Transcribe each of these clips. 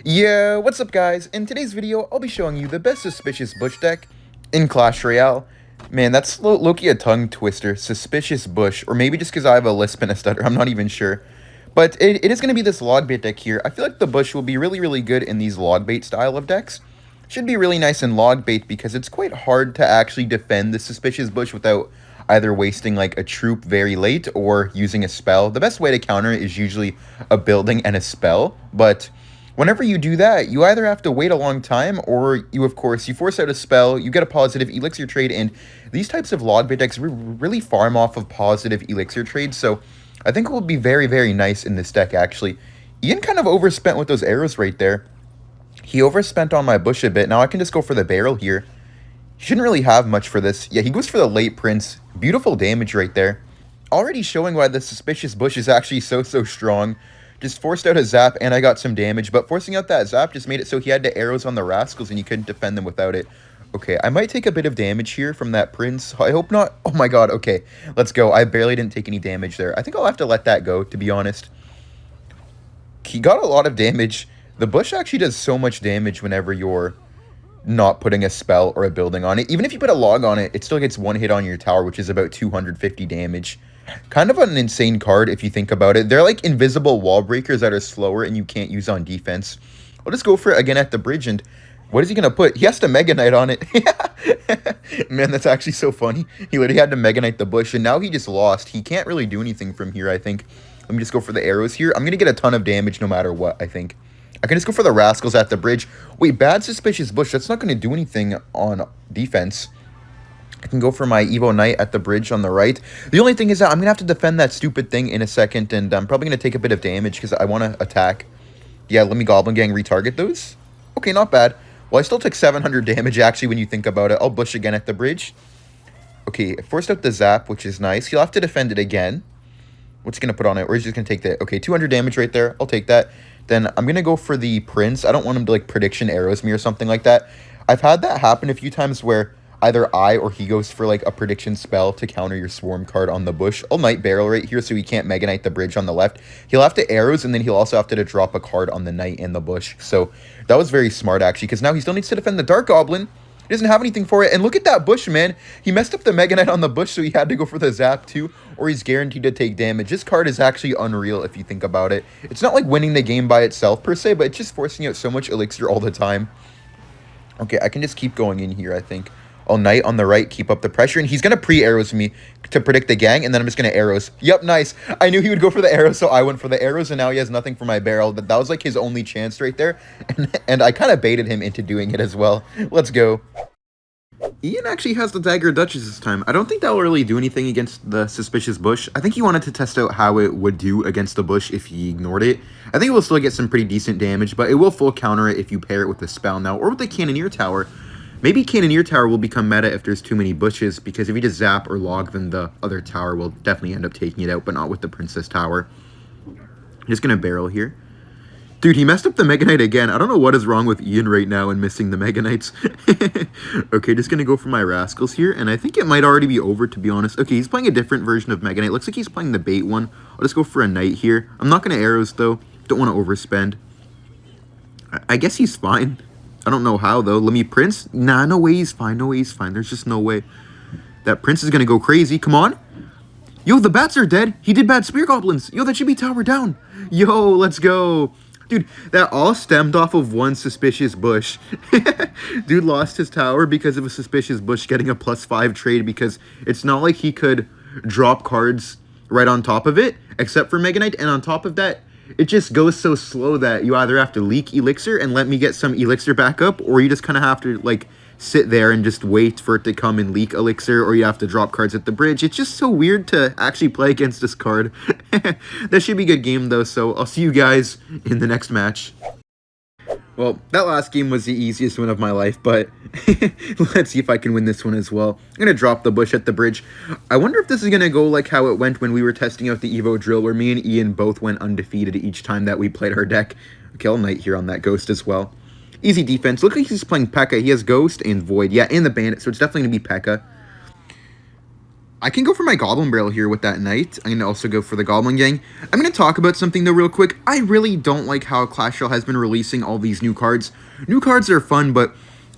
Yeah, what's up guys? In today's video, I'll be showing you the best Suspicious Bush deck in Clash Royale. Man, that's low-key a tongue twister, Suspicious Bush, or maybe just because I have a lisp and a stutter, I'm not even sure. But it is going to be this Logbait deck here. I feel like the Bush will be really good in these Logbait style of decks. Should be really nice in Logbait because it's quite hard to actually defend the Suspicious Bush without either wasting like a troop very late or using a spell. The best way to counter it is usually a building and a spell, but whenever you do that, you either have to wait a long time, or you, of course, you force out a spell, you get a positive elixir trade, and these types of Logbait decks really farm off of positive elixir trades, so I think it will be very nice in this deck, actually. Ian kind of overspent with those arrows right there. He overspent on my bush a bit. Now I can just go for the barrel here. He shouldn't really have much for this. Yeah, he goes for the late prince. Beautiful damage right there. Already showing why the Suspicious Bush is actually so strong. Just forced out a zap, and I got some damage, but forcing out that zap just made it so he had the arrows on the rascals, and you couldn't defend them without it. Okay, I might take a bit of damage here from that prince. I hope not. Oh my god, okay. Let's go. I barely didn't take any damage there. I think I'll have to let that go, to be honest. He got a lot of damage. The bush actually does so much damage whenever you're not putting a spell or a building on it. Even if you put a log on it, it still gets one hit on your tower, which is about 250 damage. Kind of an insane card if you think about it. They're like invisible wall breakers that are slower and you can't use on defense. I'll just go for it again at the bridge, and what is he going to put? He has to Mega Knight on it. Man, that's actually so funny. He literally had to Mega Knight the bush, and now he just lost. He can't really do anything from here, I think. Let me just go for the arrows here. I'm going to get a ton of damage no matter what, I think. I can just go for the rascals at the bridge. Wait, bad Suspicious Bush. That's not going to do anything on defense. I can go for my Evo Knight at the bridge on the right. The only thing is that I'm going to have to defend that stupid thing in a second, and I'm probably going to take a bit of damage because I want to attack. Yeah, let me Goblin Gang retarget those. Okay, not bad. Well, I still took 700 damage, actually, when you think about it. I'll bush again at the bridge. Okay, forced out the zap, which is nice. He'll have to defend it again. What's he going to put on it? Or is he just going to take that? Okay, 200 damage right there. I'll take that. Then I'm going to go for the Prince. I don't want him to, like, prediction arrows me or something like that. I've had that happen a few times where either I or he goes for, like, a prediction spell to counter your Swarm card on the bush. I'll Knight Barrel right here so he can't Mega Knight the bridge on the left. He'll have to arrows, and then he'll also have to drop a card on the Knight and the bush. So that was very smart, actually, because now he still needs to defend the Dark Goblin. He doesn't have anything for it. And look at that bush, man. He messed up the Mega Knight on the bush, so he had to go for the zap too, or he's guaranteed to take damage. This card is actually unreal if you think about it. It's not like winning the game by itself per se, but it's just forcing out so much elixir all the time. Okay, I can just keep going in here, I think. I'll Knight on the right, keep up the pressure, and he's going to pre-arrows me to predict the gang, and then I'm just going to arrows. Yep, nice. I knew he would go for the arrows, so I went for the arrows, and now he has nothing for my barrel. That was like his only chance right there, and I kind of baited him into doing it as well. Let's go. Ian actually has the Dagger Duchess this time. I don't think that will really do anything against the Suspicious Bush. I think he wanted to test out how it would do against the bush if he ignored it. I think it will still get some pretty decent damage, but it will full counter it if you pair it with the spell now, or with the Cannoneer Tower. Maybe Cannoneer Tower will become meta if there's too many bushes, because if you just zap or log, then the other tower will definitely end up taking it out, but not with the Princess Tower. I'm just going to barrel here. Dude, he messed up the Mega Knight again. I don't know what is wrong with Ian right now and missing the Mega Knights. Okay, just going to go for my Rascals here, and I think it might already be over, to be honest. Okay, he's playing a different version of Mega Knight. Looks like he's playing the bait one. I'll just go for a Knight here. I'm not going to arrows, though. Don't want to overspend. I guess he's fine. I don't know how, though. Let me Prince? Nah, no way he's fine. No way he's fine. There's just no way. That Prince is going to go crazy. Come on. Yo, the bats are dead. He did bad Spear Goblins. Yo, that should be tower down. Yo, let's go. Dude, that all stemmed off of one Suspicious Bush. Dude lost his tower because of a Suspicious Bush getting a +5 trade, because it's not like he could drop cards right on top of it, except for Mega Knight, and on top of that, it just goes so slow that you either have to leak elixir and let me get some elixir back up, or you just kind of have to, like, sit there and just wait for it to come and leak elixir, or you have to drop cards at the bridge. It's just so weird to actually play against this card. That should be a good game, though, so I'll see you guys in the next match. Well, that last game was the easiest one of my life, but let's see if I can win this one as well. I'm going to drop the bush at the bridge. I wonder if this is going to go like how it went when we were testing out the Evo drill, where me and Ian both went undefeated each time that we played our deck. Okay, I'll Knight here on that Ghost as well. Easy defense. Look like he's playing Pekka. He has Ghost and Void. Yeah, and the Bandit, so it's definitely going to be Pekka. I can go for my Goblin Barrel here with that Knight. I'm going to also go for the Goblin Gang. I'm going to talk about something, though, real quick. I really don't like how Clash Royale has been releasing all these new cards. New cards are fun, but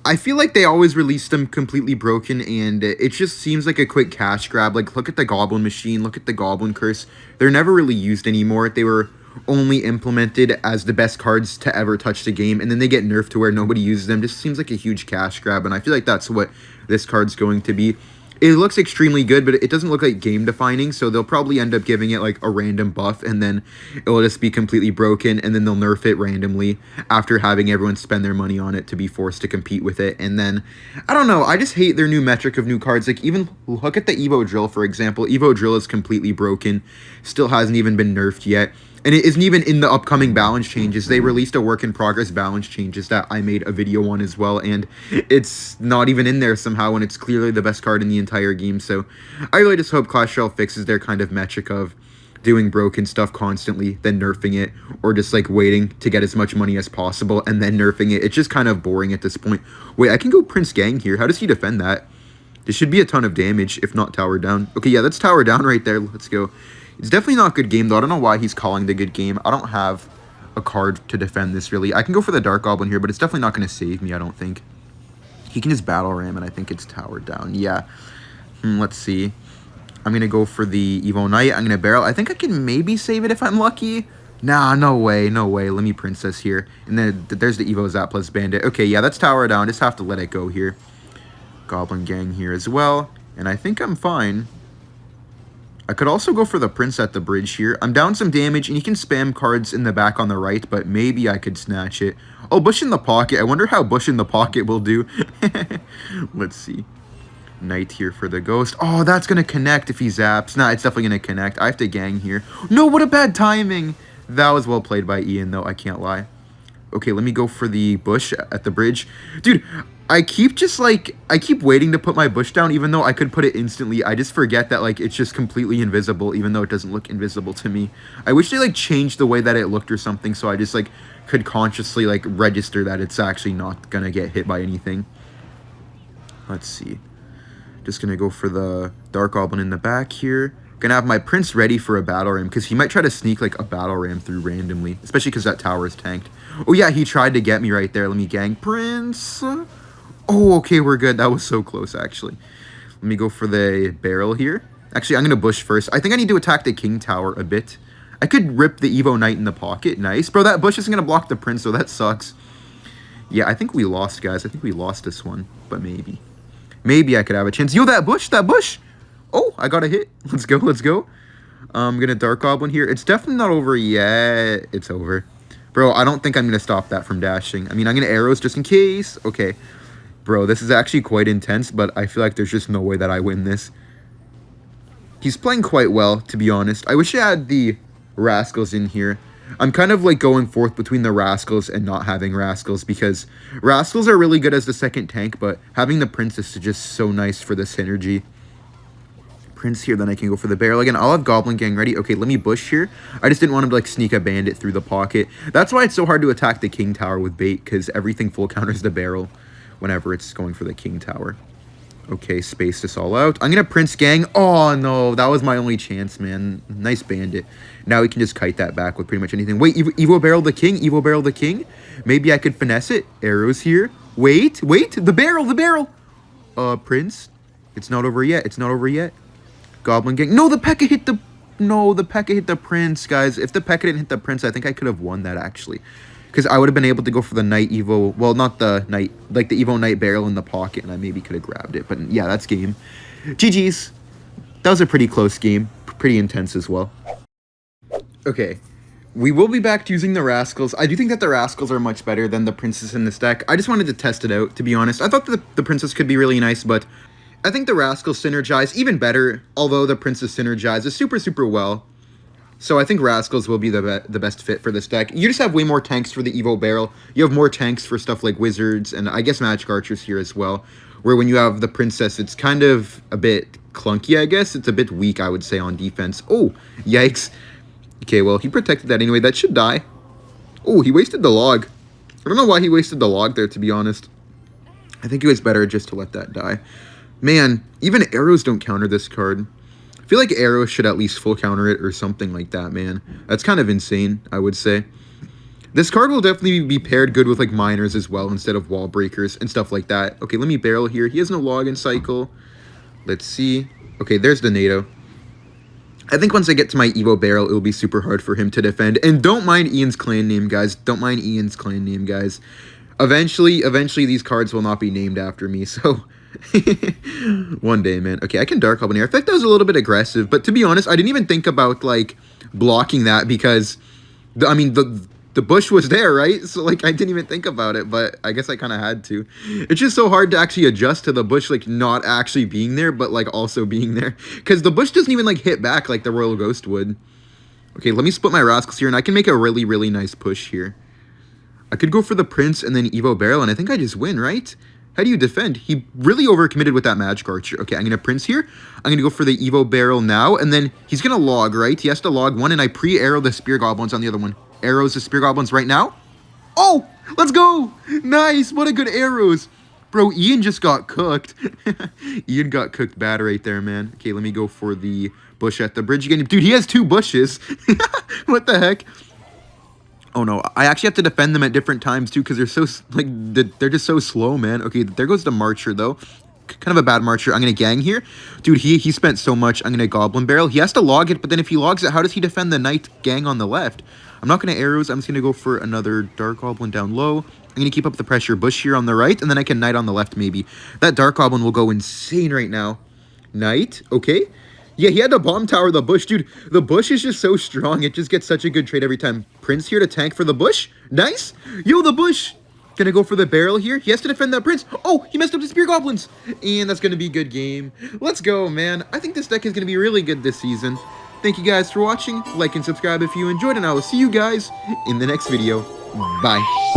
I feel like they always release them completely broken, and it just seems like a quick cash grab. Like, look at the Goblin Machine, look at the Goblin Curse. They're never really used anymore. They were only implemented as the best cards to ever touch the game, and then they get nerfed to where nobody uses them. Just seems like a huge cash grab, and I feel like that's what this card's going to be. It looks extremely good, but it doesn't look like game-defining, so they'll probably end up giving it, like, a random buff, and then it'll just be completely broken, and then they'll nerf it randomly after having everyone spend their money on it to be forced to compete with it. And then, I don't know, I just hate their new metric of new cards. Like, even look at the Evo Drill, for example. Evo Drill is completely broken, still hasn't even been nerfed yet. And it isn't even in the upcoming balance changes. They released a work-in-progress balance changes that I made a video on as well, and it's not even in there somehow, and it's clearly the best card in the entire game. So I really just hope Clash Royale fixes their kind of metric of doing broken stuff constantly, then nerfing it, or just, like, waiting to get as much money as possible, and then nerfing it. It's just kind of boring at this point. Wait, I can go Prince Gang here. How does he defend that? This should be a ton of damage, if not tower down. Okay, yeah, that's tower down right there. Let's go. It's definitely not a good game, though. I don't know why he's calling the good game. I don't have a card to defend this, really. I can go for the Dark Goblin here, but it's definitely not going to save me, I don't think. He can just Battle Ram, and I think it's towered down. Yeah. Let's see. I'm going to go for the Evo Knight. I'm going to Barrel. I think I can maybe save it if I'm lucky. Nah, no way, no way. Let me Princess here. And then there's the Evo Zap plus Bandit. Okay, yeah, that's tower down. Just have to let it go here. Goblin Gang here as well. And I think I'm fine. I could also go for the Prince at the bridge here. I'm down some damage, and you can spam cards in the back on the right, but maybe I could snatch it. Oh, Bush in the Pocket. I wonder how Bush in the Pocket will do. Let's see. Knight here for the Ghost. Oh, that's going to connect if he zaps. Nah, it's definitely going to connect. I have to Gang here. No, what a bad timing. That was well played by Ian, though. I can't lie. Okay, let me go for the Bush at the bridge. Dude, I keep waiting to put my Bush down, even though I could put it instantly. I just forget that, like, it's just completely invisible, even though it doesn't look invisible to me. I wish they, like, changed the way that it looked or something, so I just, like, could consciously, like, register that it's actually not gonna get hit by anything. Let's see. Just gonna go for the Dark Goblin in the back here. Gonna have my Prince ready for a Battle Ram, because he might try to sneak, like, a Battle Ram through randomly, especially because that tower is tanked. Oh, yeah, he tried to get me right there. Let me Gang Prince. Oh, okay, we're good. That was so close, actually. Let me go for the Barrel here. Actually, I'm going to Bush first. I think I need to attack the King Tower a bit. I could rip the Evo Knight in the pocket. Nice. Bro, that Bush isn't going to block the Prince, so that sucks. Yeah, I think we lost, guys. I think we lost this one, but maybe. Maybe I could have a chance. Yo, that Bush, that Bush. Oh, I got a hit. Let's go, let's go. I'm going to Dark Goblin here. It's definitely not over yet. It's over. Bro, I don't think I'm going to stop that from dashing. I mean, I'm going to arrows just in case. Okay. Bro, this is actually quite intense, but I feel like there's just no way that I win this. He's playing quite well, to be honest. I wish I had the Rascals in here. I'm kind of like going forth between the Rascals and not having Rascals, because Rascals are really good as the second tank, but having the Princess is just so nice for the synergy. Prince here, then I can go for the Barrel again. I'll have Goblin Gang ready. Okay, let me Bush here. I just didn't want him to, like, sneak a Bandit through the pocket. That's why it's so hard to attack the King Tower with bait, because everything full counters the Barrel whenever it's going for the King Tower. Okay, space this all out. I'm going to Prince Gang. Oh, no. That was my only chance, man. Nice Bandit. Now we can just kite that back with pretty much anything. Wait, Evo Barrel the King. Evo Barrel the King. Maybe I could finesse it. Arrows here. Wait. The Barrel. Prince. It's not over yet. It's not over yet. Goblin Gang. No, the Pekka hit the... No, the Pekka hit the Prince, guys. If the Pekka didn't hit the Prince, I think I could have won that, actually. Because I would have been able to go for the Knight Evo... Well, not the Knight... Like, the Evo Knight Barrel in the pocket, and I maybe could have grabbed it. But, yeah, that's game. GG's. That was a pretty close game. Pretty intense as well. Okay. We will be back to using the Rascals. I do think that the Rascals are much better than the Princess in this deck. I just wanted to test it out, to be honest. I thought that the Princess could be really nice, but I think the Rascals synergize even better, although the Princess synergizes super, super well. So I think Rascals will be the best fit for this deck. You just have way more tanks for the Evo Barrel. You have more tanks for stuff like Wizards, and I guess Magic Archers here as well. Where when you have the Princess, it's kind of a bit clunky, I guess. It's a bit weak, I would say, on defense. Oh, yikes. Okay, well, he protected that anyway. That should die. Oh, he wasted the log. I don't know why he wasted the log there, to be honest. I think it was better just to let that die. Man, even arrows don't counter this card. I feel like arrows should at least full counter it or something like that, man. That's kind of insane, I would say. This card will definitely be paired good with like miners as well instead of wall breakers and stuff like that. Okay, let me barrel here. He has no login cycle. Let's see. Okay, there's the NATO. I think once I get to my Evo barrel, it will be super hard for him to defend. And don't mind Ian's clan name, guys. Don't mind Ian's clan name, guys. Eventually, these cards will not be named after me, so... One day, man. Okay, I can Dark Goblin here. I think that was a little bit aggressive, but to be honest, I didn't even think about, like, blocking that because... The bush was there, right? So, like, I didn't even think about it, but I guess I kind of had to. It's just so hard to actually adjust to the bush, like, not actually being there, but, like, also being there. Because the bush doesn't even, like, hit back like the Royal Ghost would. Okay, let me split my Rascals here, and I can make a really, really nice push here. I could go for the Prince and then Evo Barrel, and I think I just win, right? How do you defend? He really overcommitted with that Magic Archer. Okay, I'm going to Prince here. I'm going to go for the Evo Barrel now, and then he's going to log, right? He has to log one, and I pre-arrow the Spear Goblins on the other one. Arrows the Spear Goblins right now. Oh, let's go. Nice. What a good arrows. Bro, Ian just got cooked. Ian got cooked bad right there, man. Okay, let me go for the bush at the bridge again. Dude, he has 2 bushes. What the heck? Oh, no. I actually have to defend them at different times, too, because they're so, like, they're just so slow, man. Okay, there goes the Marcher, though. Kind of a bad Marcher. I'm going to gang here. Dude, he spent so much. I'm going to Goblin Barrel. He has to log it, but then if he logs it, how does he defend the Knight gang on the left? I'm not going to arrows. I'm just going to go for another Dark Goblin down low. I'm going to keep up the pressure. Bush here on the right, and then I can Knight on the left, maybe. That Dark Goblin will go insane right now. Knight, okay. Yeah, he had to bomb tower the bush. Dude, the bush is just so strong. It just gets such a good trade every time. Prince here to tank for the bush. Nice. Yo, the bush. Gonna go for the barrel here. He has to defend that Prince. Oh, he messed up the Spear Goblins. And that's gonna be a good game. Let's go, man. I think this deck is gonna be really good this season. Thank you guys for watching. Like and subscribe if you enjoyed, and I will see you guys in the next video. Bye.